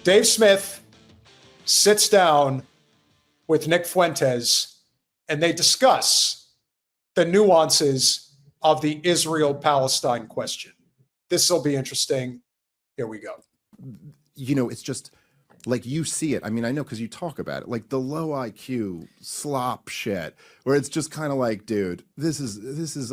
Dave Smith sits down with Nick Fuentes and they discuss the nuances of the Israel-Palestine question. This will be interesting. Here we go. You know, it's just like you see it. I mean, I know because you talk about it, like the low IQ slop shit, where it's just kind of like, dude, this is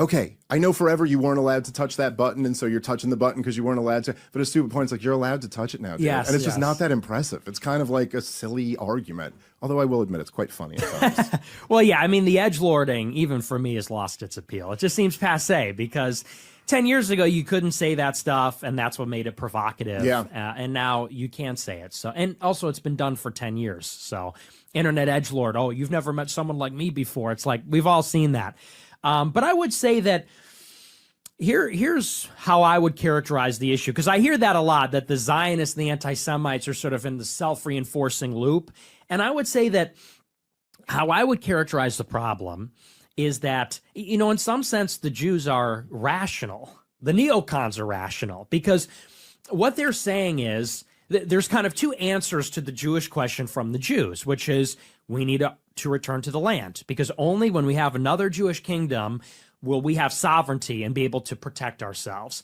okay, I know forever you weren't allowed to touch that button, and so you're touching the button because you weren't allowed to. But a stupid point is like, you're allowed to touch it now, dude. Yes, and it's just not that impressive. It's kind of like a silly argument. Although I will admit it's quite funny at times. Well, yeah, I mean, the edgelording, even for me, has lost its appeal. It just seems passé because 10 years ago, you couldn't say that stuff, and that's what made it provocative. Yeah. And now you can't say it. So, and also, it's been done for 10 years. So, internet edgelord, oh, you've never met someone like me before. It's like, we've all seen that. But I would say that here's how I would characterize the issue, because I hear that a lot, that the Zionists and the anti-Semites are sort of in the self-reinforcing loop. And I would say that how I would characterize the problem is that, you know, in some sense, the Jews are rational. The neocons are rational, because what they're saying is there's kind of two answers to the Jewish question from the Jews, which is we need to return to the land, because only when we have another Jewish kingdom will we have sovereignty and be able to protect ourselves.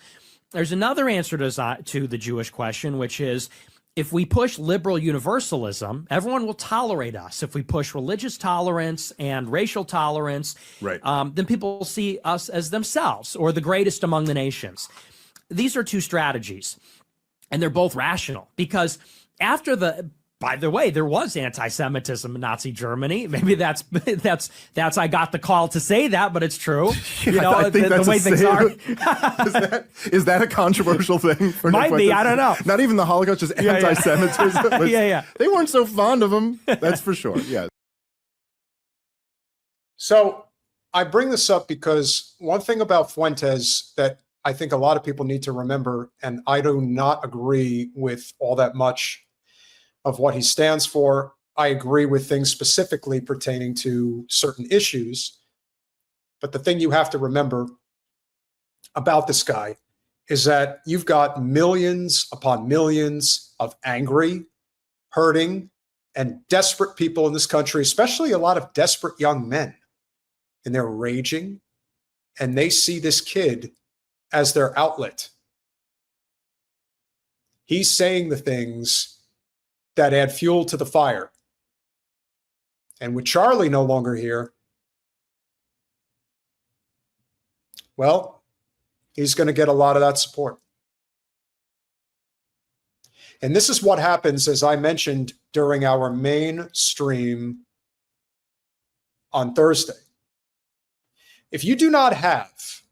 There's another answer to the Jewish question, which is if we push liberal universalism, everyone will tolerate us. If we push religious tolerance and racial tolerance, right, then people will see us as themselves or the greatest among the nations. These are two strategies, and they're both rational, because after by the way, there was anti-Semitism in Nazi Germany. Maybe that's I got the call to say that, but it's true. You know, I think the way things are. is that a controversial thing? For Might be. I don't know. Not even the Holocaust, just anti-Semitism. Yeah. They weren't so fond of him. That's for sure. Yeah. So I bring this up because one thing about Fuentes that I think a lot of people need to remember, and I do not agree with all that much of what he stands for. I agree with things specifically pertaining to certain issues. But the thing you have to remember about this guy is that you've got millions upon millions of angry, hurting, and desperate people in this country, especially a lot of desperate young men. And they're raging, and they see this kid as their outlet. He's saying the things that add fuel to the fire. And with Charlie no longer here, well, he's going to get a lot of that support. And this is what happens, as I mentioned during our main stream on Thursday. If you do not have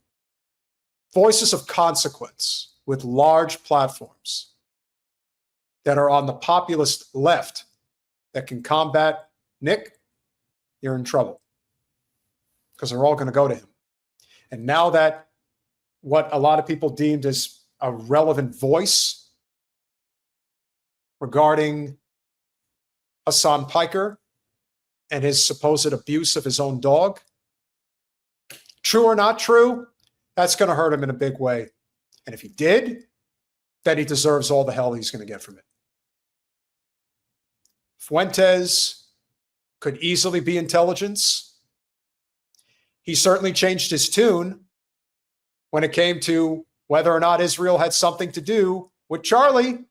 voices of consequence with large platforms that are on the populist left that can combat Nick, you're in trouble, because they're all going to go to him. And now that what a lot of people deemed as a relevant voice regarding Hassan Piker and his supposed abuse of his own dog, true or not true, that's going to hurt him in a big way. And if he did, then he deserves all the hell he's going to get from it. Fuentes could easily be intelligence. He certainly changed his tune when it came to whether or not Israel had something to do with Charlie.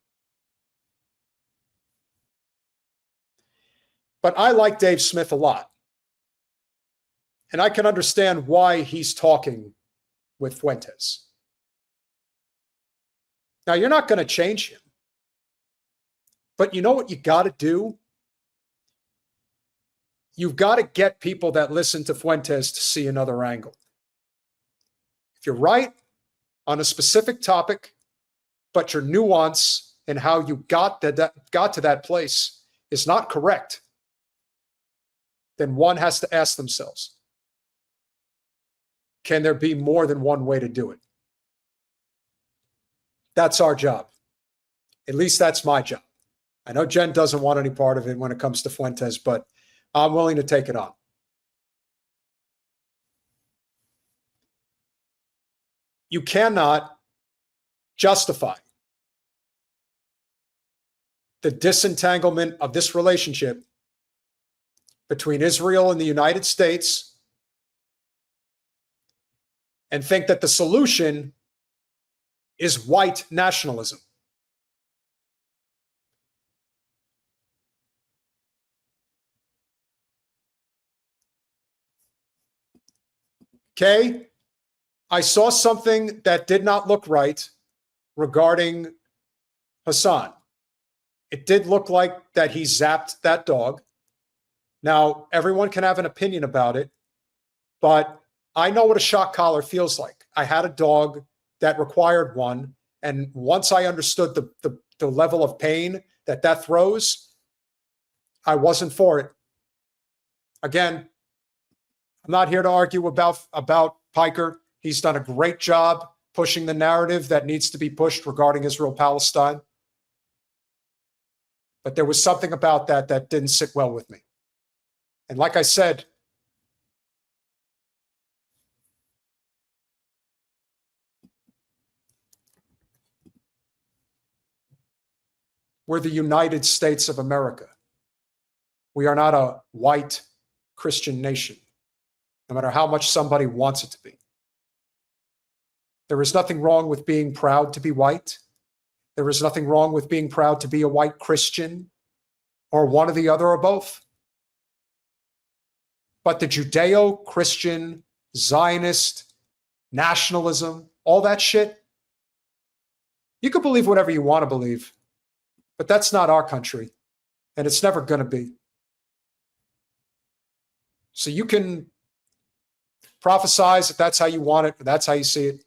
But I like Dave Smith a lot. And I can understand why he's talking with Fuentes. Now, you're not going to change him. But you know what you got to do? You've got to get people that listen to Fuentes to see another angle. If you're right on a specific topic, but your nuance in how you got to that place is not correct, then one has to ask themselves, can there be more than one way to do it? That's our job. At least that's my job. I know Jen doesn't want any part of it when it comes to Fuentes, but I'm willing to take it on. You cannot justify the disentanglement of this relationship between Israel and the United States and think that the solution is white nationalism. Okay, I saw something that did not look right regarding Hassan. It did look like that he zapped that dog. Now, everyone can have an opinion about it, but I know what a shock collar feels like. I had a dog that required one, and once I understood the level of pain that that throws, I wasn't for it. Again, I'm not here to argue about Piker. He's done a great job pushing the narrative that needs to be pushed regarding Israel-Palestine. But there was something about that that didn't sit well with me. And like I said, we're the United States of America. We are not a white Christian nation, no matter how much somebody wants it to be. There is nothing wrong with being proud to be white. There is nothing wrong with being proud to be a white Christian or one or the other or both. But the Judeo-Christian, Zionist, nationalism, all that shit, you can believe whatever you want to believe, but that's not our country, and it's never going to be. So you can prophesize if that's how you want it, if that's how you see it.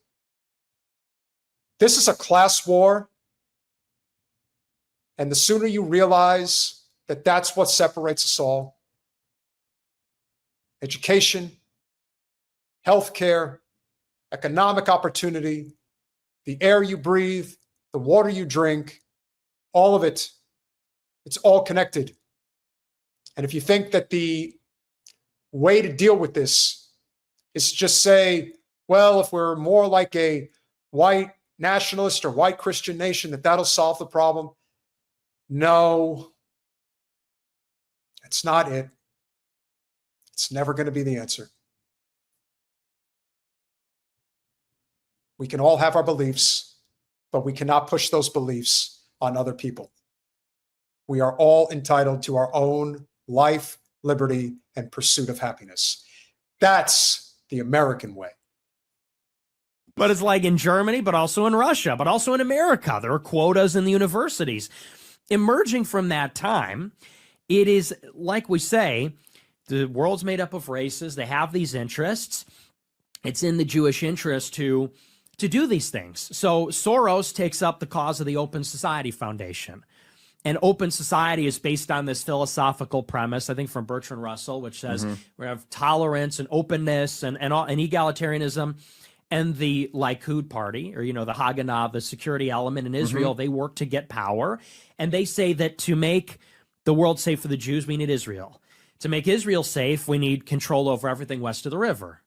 This is a class war, and the sooner you realize that that's what separates us all, education, healthcare, economic opportunity, the air you breathe, the water you drink, all of it, it's all connected. And if you think that the way to deal with this is to just say, well, if we're more like a white nationalist or white Christian nation, that'll solve the problem. No, it's not it. It's never going to be the answer. We can all have our beliefs, but we cannot push those beliefs on other people. We are all entitled to our own life, liberty, and pursuit of happiness. That's the American way. But it's like in Germany, but also in Russia, but also in America. There are quotas in the universities. Emerging from that time, it is, like we say, the world's made up of races. They have these interests. It's in the Jewish interest to do these things. So Soros takes up the cause of the Open Society Foundation. And open society is based on this philosophical premise, I think from Bertrand Russell, which says we have tolerance and openness and egalitarianism. And the Likud party, or, the Haganah, the security element in Israel, they work to get power. And they say that to make the world safe for the Jews, we need Israel. To make Israel safe, we need control over everything west of the river.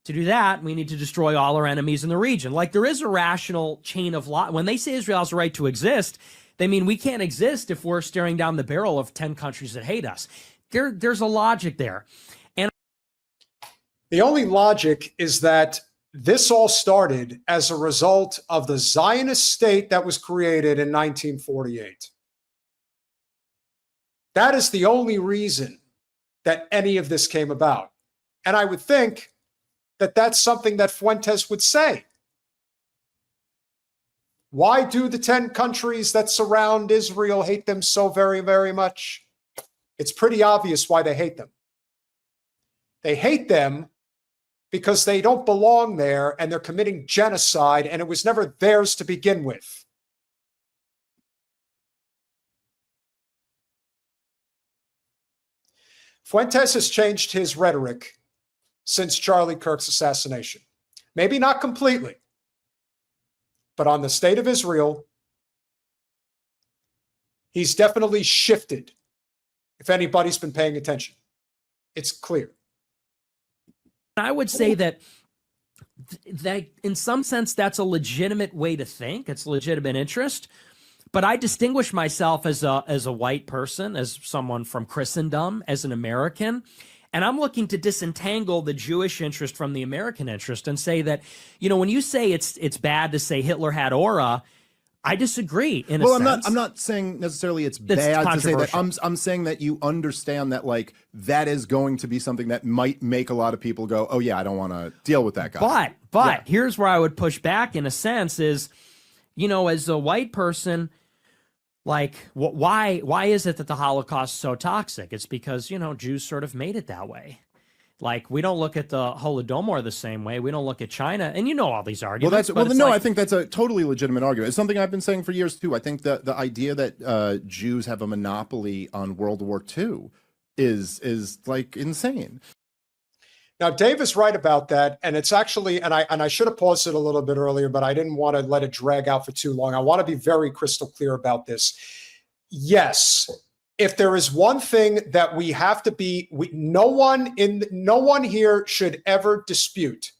To do that, we need to destroy all our enemies in the region. Like, there is a rational chain of law. When they say Israel has a right to exist, they mean we can't exist if we're staring down the barrel of 10 countries that hate us. There's a logic there. And the only logic is that this all started as a result of the Zionist state that was created in 1948. That is the only reason that any of this came about. And I would think that that's something that Fuentes would say. Why do the 10 countries that surround Israel hate them so very, very much? It's pretty obvious why they hate them. They hate them because they don't belong there and they're committing genocide, and it was never theirs to begin with. Fuentes has changed his rhetoric since Charlie Kirk's assassination. Maybe not completely, but on the state of Israel, he's definitely shifted, if anybody's been paying attention. It's clear. I would say that in some sense, that's a legitimate way to think. It's a legitimate interest. But I distinguish myself as a white person, as someone from Christendom, as an American. And I'm looking to disentangle the Jewish interest from the American interest and say that, when you say it's bad to say Hitler had aura, I disagree in a sense. I'm not saying necessarily it's bad to say that. I'm saying that you understand that like that is going to be something that might make a lot of people go, oh yeah, I don't want to deal with that guy. But here's where I would push back in a sense is, as a white person, like, why is it that the Holocaust is so toxic? It's because, Jews sort of made it that way. Like, we don't look at the Holodomor the same way. We don't look at China. And all these arguments. I think that's a totally legitimate argument. It's something I've been saying for years, too. I think that the idea that Jews have a monopoly on World War II is like insane. Now, Dave is right about that, and it's actually, and I should have paused it a little bit earlier, but I didn't want to let it drag out for too long. I want to be very crystal clear about this. Yes, if there is one thing that we have to be, no one here should ever dispute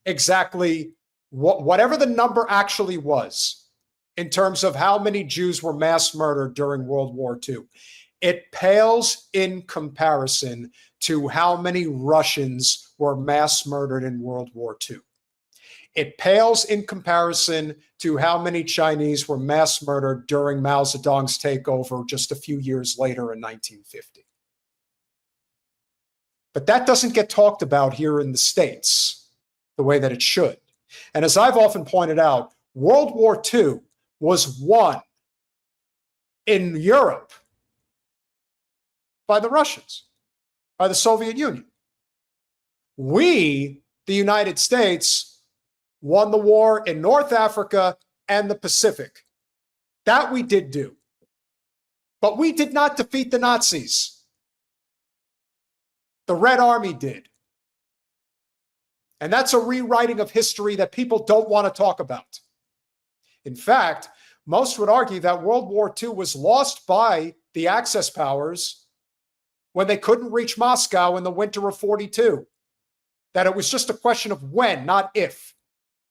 exactly whatever the number actually was in terms of how many Jews were mass murdered during World War II. It pales in comparison to how many Russians were mass murdered in World War II. It pales in comparison to how many Chinese were mass murdered during Mao Zedong's takeover just a few years later in 1950. But that doesn't get talked about here in the States the way that it should. And as I've often pointed out, World War II was won in Europe by the Russians, by the Soviet Union. We, the United States, won the war in North Africa and the Pacific. That we did do. But we did not defeat the Nazis. The Red Army did. And that's a rewriting of history that people don't want to talk about. In fact, most would argue that World War II was lost by the Axis powers when they couldn't reach Moscow in the winter of 42. That it was just a question of when, not if,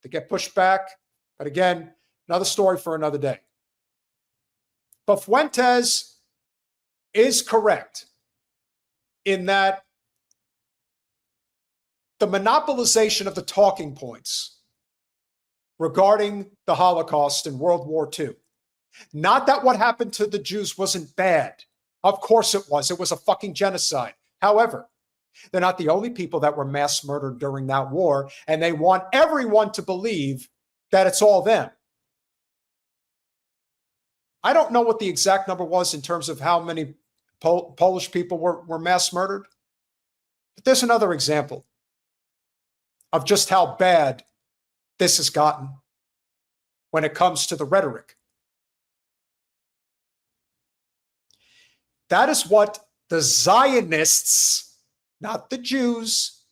to get pushed back. But again, another story for another day. But Fuentes is correct in that the monopolization of the talking points regarding the Holocaust and World War II, not that what happened to the Jews wasn't bad. Of course it was. It was a fucking genocide. However, they're not the only people that were mass murdered during that war, and they want everyone to believe that it's all them. I don't know what the exact number was in terms of how many Polish people were mass murdered, but there's another example of just how bad this has gotten when it comes to the rhetoric. That is what the Zionists, not the Jews,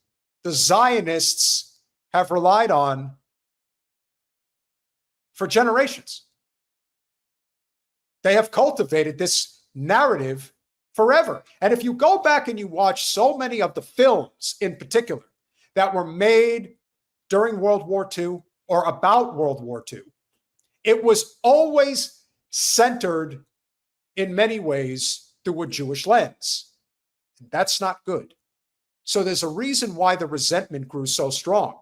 the Zionists have relied on for generations. They have cultivated this narrative forever. And if you go back and you watch so many of the films in particular that were made during World War II or about World War II, it was always centered in many ways through a Jewish lens. And that's not good. So there's a reason why the resentment grew so strong.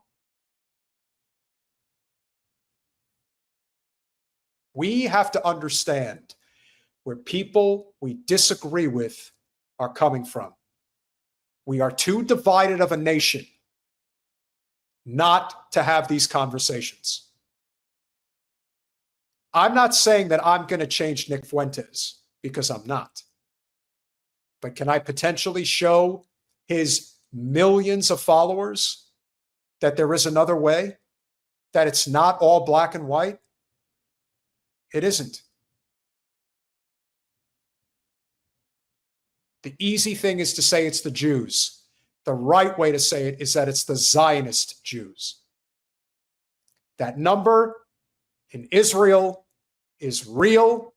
We have to understand where people we disagree with are coming from. We are too divided of a nation not to have these conversations. I'm not saying that I'm going to change Nick Fuentes, because I'm not. But can I potentially show his millions of followers that there is another way? That it's not all black and white? It isn't. The easy thing is to say it's the Jews. The right way to say it is that it's the Zionist Jews. That number in Israel is real.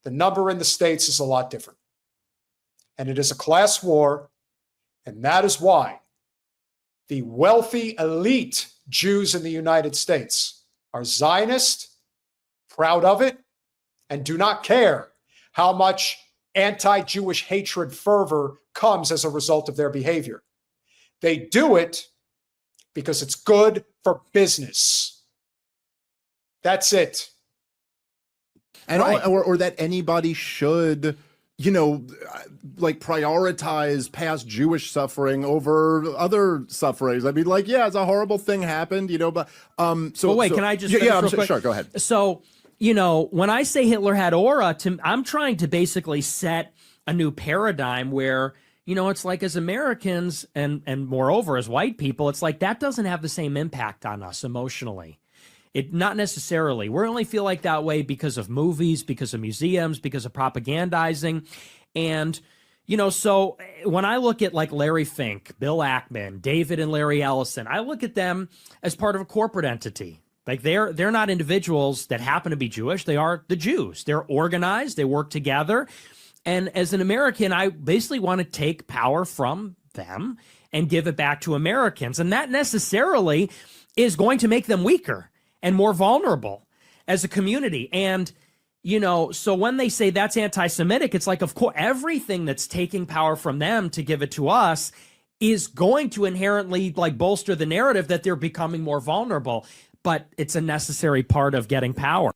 The number in the States is a lot different. And it is a class war, and that is why the wealthy elite Jews in the United States are Zionist, proud of it, and do not care how much anti-Jewish hatred fervor comes as a result of their behavior. They do it because it's good for business. That's it. And Right. or that anybody should, you know, like prioritize past Jewish suffering over other sufferings. I mean, like, yeah, it's a horrible thing happened, you know, but so Well, wait, so, can I just yeah, finish I'm real so, quick? sure, go ahead. So, you know, when I say Hitler had aura, I'm trying to basically set a new paradigm where, you know, it's like as Americans and moreover as white people, it's like that doesn't have the same impact on us emotionally. It not necessarily. We only feel like that way because of movies, because of museums, because of propagandizing. And, you know, so when I look at like Larry Fink, Bill Ackman, David and Larry Ellison, I look at them as part of a corporate entity. Like they're not individuals that happen to be Jewish. They are the Jews. They're organized. They work together. And as an American, I basically want to take power from them and give it back to Americans. And that necessarily is going to make them weaker and more vulnerable as a community. And, you know, so when they say that's anti-Semitic, it's like, of course, everything that's taking power from them to give it to us is going to inherently like bolster the narrative that they're becoming more vulnerable. But it's a necessary part of getting power.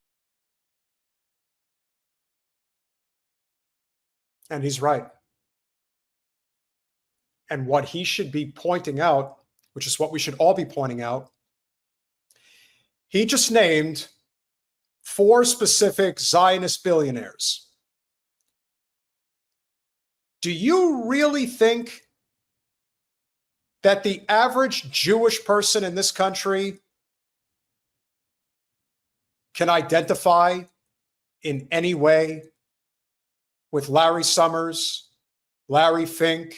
And he's right. And what he should be pointing out, which is what we should all be pointing out, he just named 4 specific Zionist billionaires. Do you really think that the average Jewish person in this country can identify in any way with Larry Summers, Larry Fink,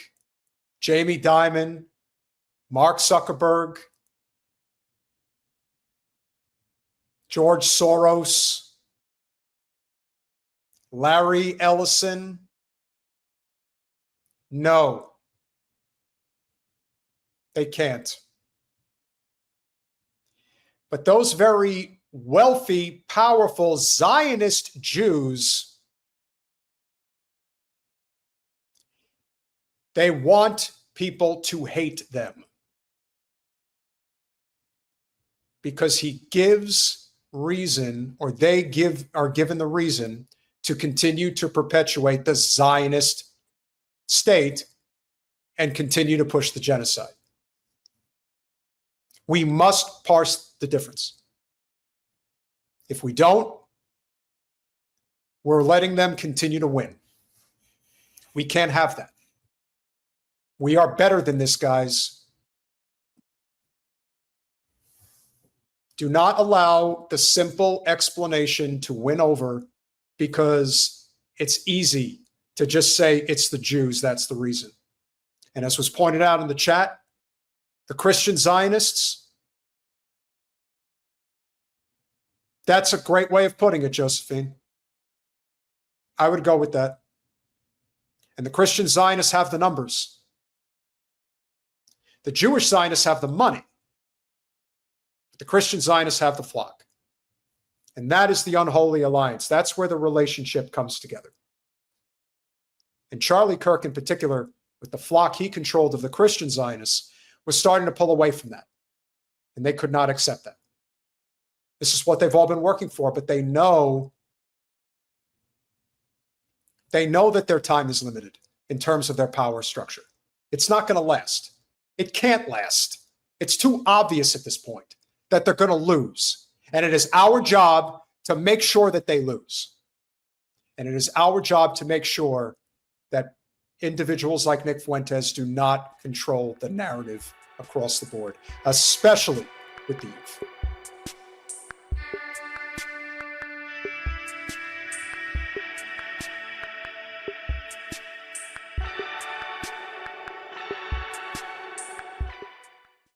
Jamie Dimon, Mark Zuckerberg, George Soros, Larry Ellison? No, they can't. But those very wealthy, powerful Zionist Jews, they want people to hate them because he gives reason, or they are given the reason to continue to perpetuate the Zionist state and continue to push the genocide. We must parse the difference. If we don't, we're letting them continue to win. We can't have that. We are better than this, guys. Do not allow the simple explanation to win over because it's easy to just say it's the Jews, that's the reason. And as was pointed out in the chat, the Christian Zionists, that's a great way of putting it, Josephine. I would go with that. And the Christian Zionists have the numbers. The Jewish Zionists have the money. The Christian Zionists have the flock. And that is the unholy alliance. That's where the relationship comes together. And Charlie Kirk in particular, with the flock he controlled of the Christian Zionists, was starting to pull away from that. And they could not accept that. This is what they've all been working for, but they know that their time is limited in terms of their power structure. It's not going to last. It can't last. It's too obvious at this point that they're going to lose. And it is our job to make sure that they lose. And it is our job to make sure that individuals like Nick Fuentes do not control the narrative across the board, especially with the youth.